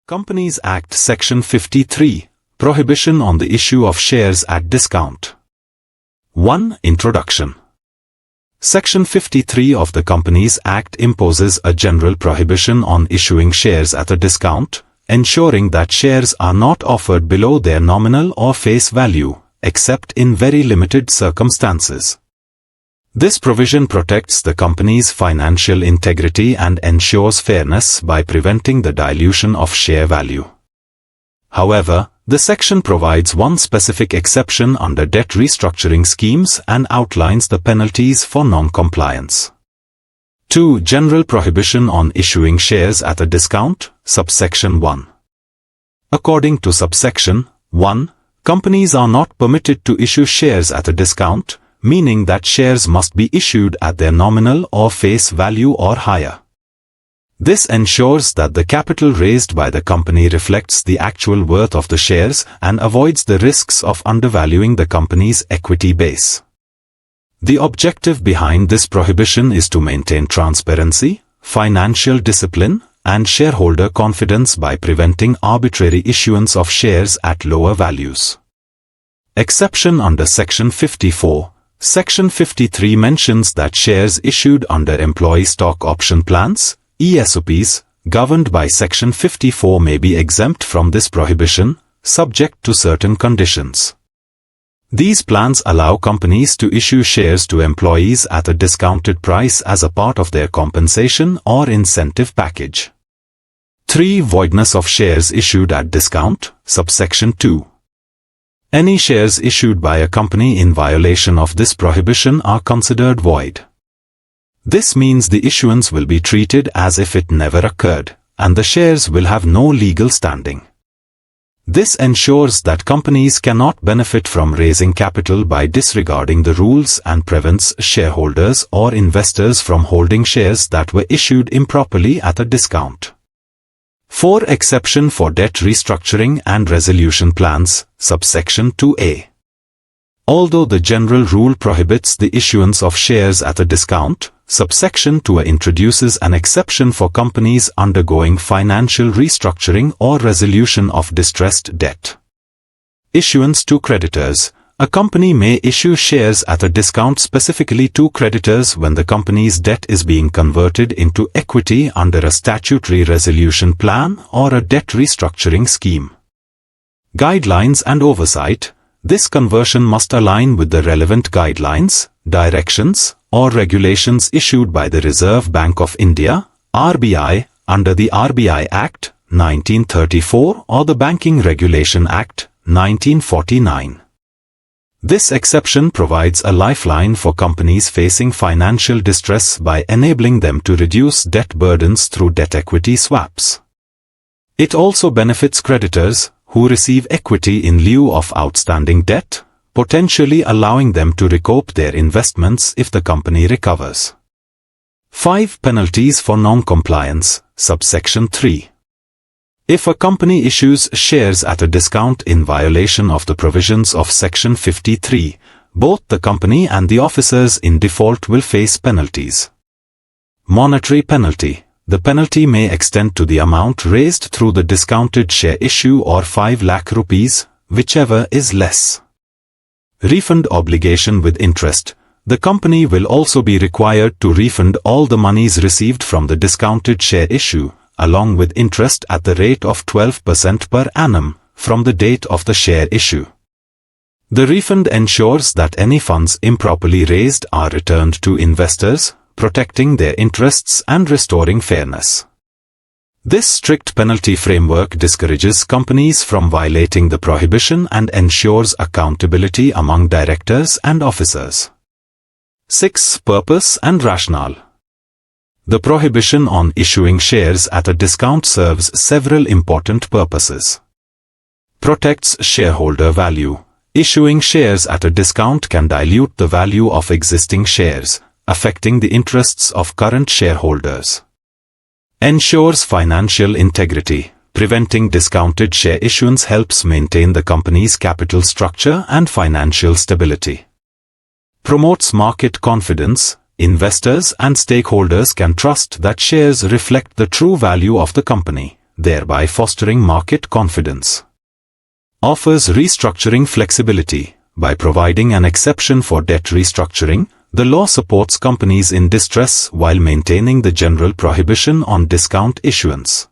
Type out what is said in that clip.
Companies Act Section 53, Prohibition on the issue of shares at discount. 1. Introduction. Section 53 of the Companies Act imposes a general prohibition on issuing shares at a discount, ensuring that shares are not offered below their nominal or face value, except in very limited circumstances. This provision protects the company's financial integrity and ensures fairness by preventing the dilution of share value. However, the section provides one specific exception under debt restructuring schemes and outlines the penalties for non-compliance. 2. General prohibition on issuing shares at a discount, subsection 1. According to subsection 1, companies are not permitted to issue shares at a discount, meaning that shares must be issued at their nominal or face value or higher. This ensures that the capital raised by the company reflects the actual worth of the shares and avoids the risks of undervaluing the company's equity base. The objective behind this prohibition is to maintain transparency, financial discipline, and shareholder confidence by preventing arbitrary issuance of shares at lower values. Exception under Section 54. Section 53 mentions that shares issued under employee stock option plans, ESOPs, governed by Section 54 may be exempt from this prohibition, subject to certain conditions. These plans allow companies to issue shares to employees at a discounted price as a part of their compensation or incentive package. 3. Voidness of shares issued at discount, subsection 2. Any shares issued by a company in violation of this prohibition are considered void. This means the issuance will be treated as if it never occurred, and the shares will have no legal standing. This ensures that companies cannot benefit from raising capital by disregarding the rules and prevents shareholders or investors from holding shares that were issued improperly at a discount. 4. Exception for debt restructuring and resolution plans, subsection 2a. Although the general rule prohibits the issuance of shares at a discount, subsection 2a introduces an exception for companies undergoing financial restructuring or resolution of distressed debt. Issuance to creditors. A company may issue shares at a discount specifically to creditors when the company's debt is being converted into equity under a statutory resolution plan or a debt restructuring scheme. Guidelines and oversight. This conversion must align with the relevant guidelines, directions, or regulations issued by the Reserve Bank of India, RBI, under the RBI Act, 1934 or the Banking Regulation Act, 1949. This exception provides a lifeline for companies facing financial distress by enabling them to reduce debt burdens through debt-equity swaps. It also benefits creditors, who receive equity in lieu of outstanding debt, potentially allowing them to recoup their investments if the company recovers. 5. Penalties for non-compliance, subsection 3. If a company issues shares at a discount in violation of the provisions of Section 53, both the company and the officers in default will face penalties. Monetary penalty. The penalty may extend to the amount raised through the discounted share issue or 5 lakh rupees, whichever is less. Refund obligation with interest. The company will also be required to refund all the monies received from the discounted share issue, along with interest at the rate of 12% per annum, from the date of the share issue. The refund ensures that any funds improperly raised are returned to investors, protecting their interests and restoring fairness. This strict penalty framework discourages companies from violating the prohibition and ensures accountability among directors and officers. 6. Purpose and rationale. The prohibition on issuing shares at a discount serves several important purposes. Protects shareholder value. Issuing shares at a discount can dilute the value of existing shares, affecting the interests of current shareholders. Ensures financial integrity. Preventing discounted share issuance helps maintain the company's capital structure and financial stability. Promotes market confidence. Investors and stakeholders can trust that shares reflect the true value of the company, thereby fostering market confidence. Offers restructuring flexibility. By providing an exception for debt restructuring, the law supports companies in distress while maintaining the general prohibition on discount issuance.